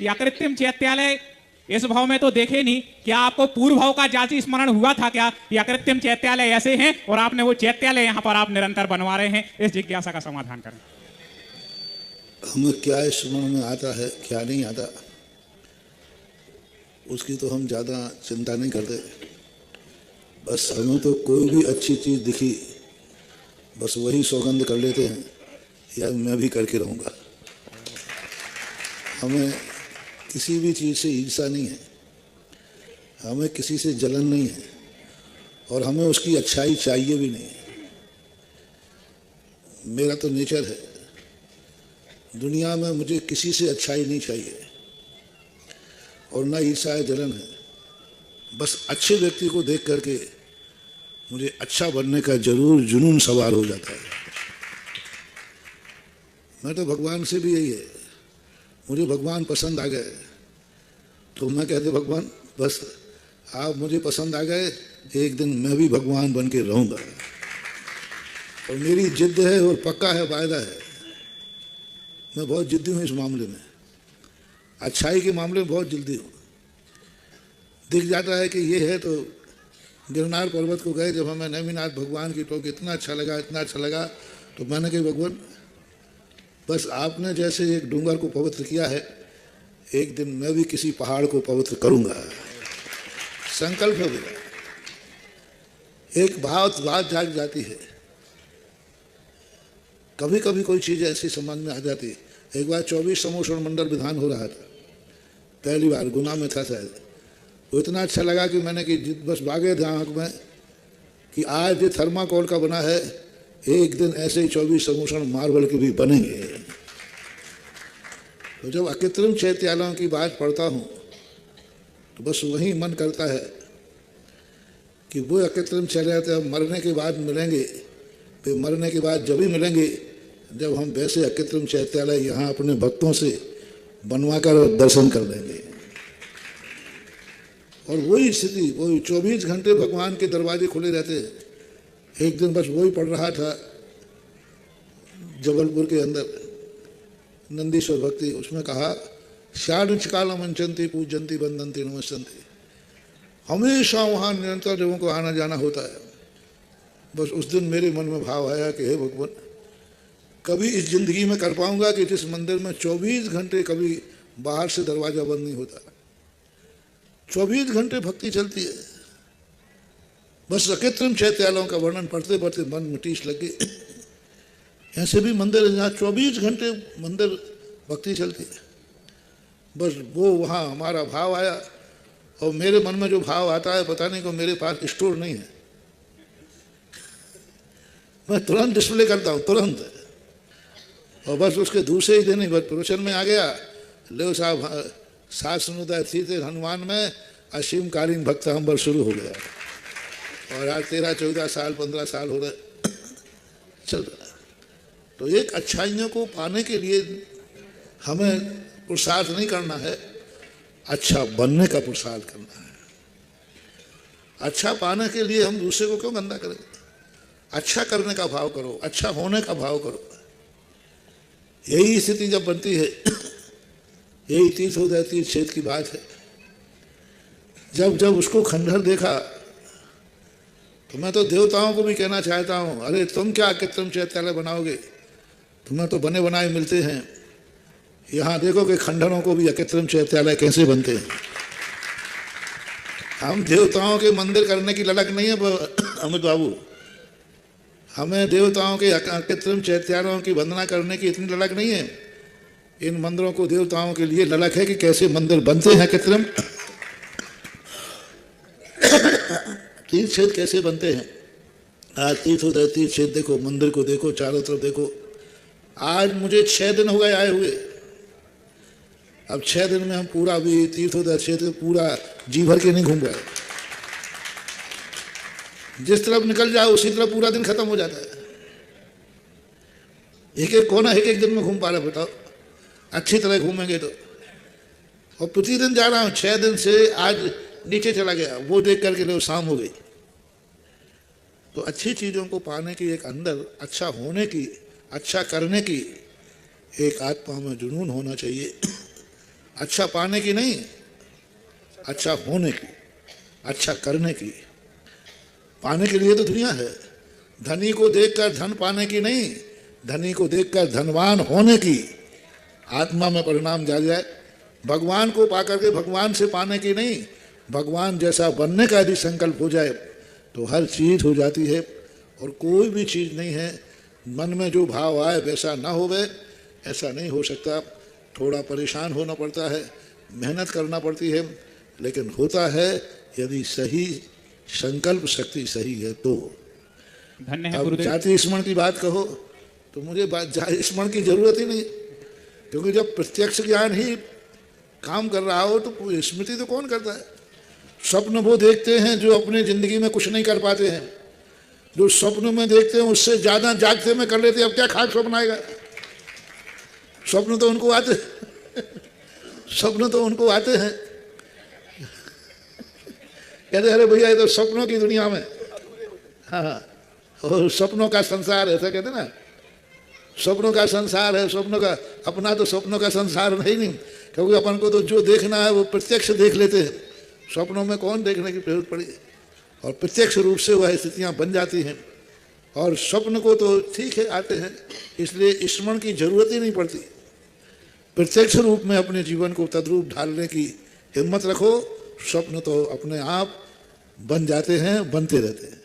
या कृत्रिम चैत्यालय इस भाव में तो देखे नहीं, क्या आपको पूर्व भाव का जाति स्मरण हुआ था क्या? या कृत्रिम चैत्यालय ऐसे हैं और आपने वो चैत्यालय यहाँ पर आप निरंतर बनवा रहे हैं? इस जिज्ञासा का समाधान करें। हमें क्या स्मरण में आता है, क्या नहीं आता, उसकी तो हम ज़्यादा चिंता नहीं करते। बस हमें तो कोई भी अच्छी चीज़ दिखी, बस वही सौगंध कर लेते हैं, या मैं भी करके रहूँगा। हमें किसी भी चीज़ से ईर्ष्या नहीं है, हमें किसी से जलन नहीं है, और हमें उसकी अच्छाई चाहिए भी नहीं है। मेरा तो नेचर है, दुनिया में मुझे किसी से अच्छाई नहीं चाहिए और ना ईर्ष्या है, जलन है। बस अच्छे व्यक्ति को देख करके मुझे अच्छा बनने का जरूर जुनून सवार हो जाता है। मैं तो भगवान से भी यही है, मुझे भगवान पसंद आ गए तो मैं कहते भगवान बस आप मुझे पसंद आ गए, एक दिन मैं भी भगवान बन के रहूँगा। और मेरी जिद्द है और पक्का है, वायदा है, मैं बहुत जिद्दी हूँ इस मामले में, अच्छाई के मामले में बहुत जल्दी हूँ। दिख जाता है कि ये है तो गिरनार पर्वत को गए, जब हमें नेमिनाथ भगवान की टोक इतना अच्छा लगा, इतना अच्छा लगा, तो मैंने कहा भगवान बस आपने जैसे एक डूंगर को पवित्र किया है, एक दिन मैं भी किसी पहाड़ को पवित्र करूँगा। संकल्प है मेरा। एक बात जाग जाती है, कभी कभी कोई चीज़ ऐसी समझ में आ जाती है। एक बार 24 समोषण मंडल विधान हो रहा था, पहली बार गुना में था शायद, तो इतना अच्छा लगा कि मैंने कि बस भागे थे आँख में कि आज ये थर्माकोल का बना है, एक दिन ऐसे ही 24 समोषण मार्बल के भी बनेंगे। तो जब अकृत्रिम चैत्यालयों की बात पढ़ता हूँ तो बस वही मन करता है कि वो अकृत्रिम चैत्यालय मरने के बाद मिलेंगे, फिर मरने के बाद जब भी मिलेंगे जब हम वैसे अकृत्रिम चैत्यालय यहाँ अपने भक्तों से बनवा कर दर्शन कर लेंगे। और वही स्थिति, वही 24 घंटे भगवान के दरवाजे खुले रहते हैं। एक दिन बस वही पढ़ रहा था जबलपुर के अंदर नंदीश्वर भक्ति, उसमें कहा षाढ़ मंचंती पूजंती बंदंती नमस्ते। हमेशा वहाँ निरंतर लोगों को आना जाना होता है। बस उस दिन मेरे मन में भाव आया कि हे भगवान, कभी इस जिंदगी में कर पाऊंगा कि जिस मंदिर में 24 घंटे कभी बाहर से दरवाजा बंद नहीं होता, 24 घंटे भक्ति चलती है। बस अकृत्रिम चैत्यालयों का वर्णन पढ़ते पढ़ते मन में टीस लग गई। ऐसे भी मंदिर है जहाँ 24 घंटे मंदिर भक्ति चलती है। बस वो वहाँ हमारा भाव आया, और मेरे मन में जो भाव आता है पता नहीं को मेरे पास स्टोर नहीं है, मैं तुरंत डिस्प्ले करता हूँ तुरंत, और बस उसके दूसरे ही दिन ही बस प्रवचन में आ गया, ले साहब सात सुनुदय थी थे हनुमान में असीम कालीन भक्त हमबर शुरू हो गया। और आज 13-14 साल 15 साल हो रहे चल रहा है। तो एक अच्छाइयों को पाने के लिए हमें पुरुषार्थ नहीं करना है, अच्छा बनने का पुरुषार्थ करना है। अच्छा पाने के लिए हम दूसरे को क्यों गंदा करें? अच्छा करने का भाव करो, अच्छा होने का भाव करो। यही स्थिति जब बनती है, यही तीर्थोदय तीर्थ क्षेत्र की बात है। जब जब उसको खंडहर देखा तो मैं तो देवताओं को भी कहना चाहता हूँ, अरे तुम क्या कृत्रिम चैत्यालय बनाओगे, तुम्हें तो बने बनाए मिलते हैं। यहाँ देखो कि खंडहरों को भी अकृत्रिम चैत्यालय कैसे बनते हैं। हम देवताओं के मंदिर करने की ललक नहीं है अमित बाबू, हमें देवताओं के अकृत्रिम चैत्यालयों की वंदना करने की इतनी ललक नहीं है। इन मंदिरों को देवताओं के लिए ललक है कि कैसे मंदिर बनते हैं कृत्रिम, तीर्थ क्षेत्र कैसे बनते हैं। आज तीर्थोदय तीर्थ क्षेत्र देखो, मंदिर को देखो, चारों तरफ देखो। आज मुझे 6 दिन हो गए आए हुए, अब 6 दिन में हम पूरा भी तीर्थोदय क्षेत्र पूरा जी भर के नहीं घूम पाए। जिस तरफ निकल जाए उसी तरफ पूरा दिन खत्म हो जाता है। एक एक कोना एक एक दिन में घूम पा रहे, बताओ अच्छी तरह घूमेंगे तो। और प्रतिदिन जा रहा हूँ, 6 दिन से आज नीचे चला गया, वो देख करके लो शाम हो गई। तो अच्छी चीज़ों को पाने की एक अंदर अच्छा होने की, अच्छा करने की एक आत्मा में जुनून होना चाहिए। अच्छा पाने की नहीं, अच्छा होने की, अच्छा करने की। पाने के लिए तो दुनिया है। धनी को देखकर धन पाने की नहीं, धनी को देखकर धनवान होने की। आत्मा में परिणाम जा जाए। भगवान को पाकर के भगवान से पाने की नहीं, भगवान जैसा बनने का यदि संकल्प हो जाए तो हर चीज हो जाती है। और कोई भी चीज नहीं है मन में जो भाव आए वैसा ना होवे, ऐसा नहीं हो सकता। थोड़ा परेशान होना पड़ता है, मेहनत करना पड़ती है, लेकिन होता है यदि सही संकल्प शक्ति सही है तो। धन्य है अब गुरुदेव। जाति स्मरण की बात कहो तो मुझे जाति स्मरण की जरूरत ही नहीं, क्योंकि जब प्रत्यक्ष ज्ञान ही काम कर रहा हो तो स्मृति तो कौन करता है। स्वप्न वो देखते हैं जो अपनी जिंदगी में कुछ नहीं कर पाते हैं। जो स्वप्न में देखते हैं उससे ज्यादा जागते में कर लेते हैं। अब क्या खास स्वप्न आएगा। स्वप्न तो उनको आते स्वप्न तो उनको आते हैं। कहते अरे भैया ये तो स्वप्नों की दुनिया में, हाँ, और स्वप्नों का संसार ऐसा कहते ना, स्वप्नों का संसार है। स्वप्नों का अपना तो स्वप्नों का संसार नहीं, क्योंकि अपन को तो जो देखना है वो प्रत्यक्ष देख लेते हैं। स्वप्नों में कौन देखने की जरूरत पड़ी। और प्रत्यक्ष रूप से वह स्थितियां बन जाती हैं। और स्वप्न को तो ठीक है आते हैं, इसलिए स्मरण की जरूरत ही नहीं पड़ती। प्रत्यक्ष रूप में अपने जीवन को तद्रूप ढालने की हिम्मत रखो, स्वप्न तो अपने आप बन जाते हैं, बनते रहते हैं।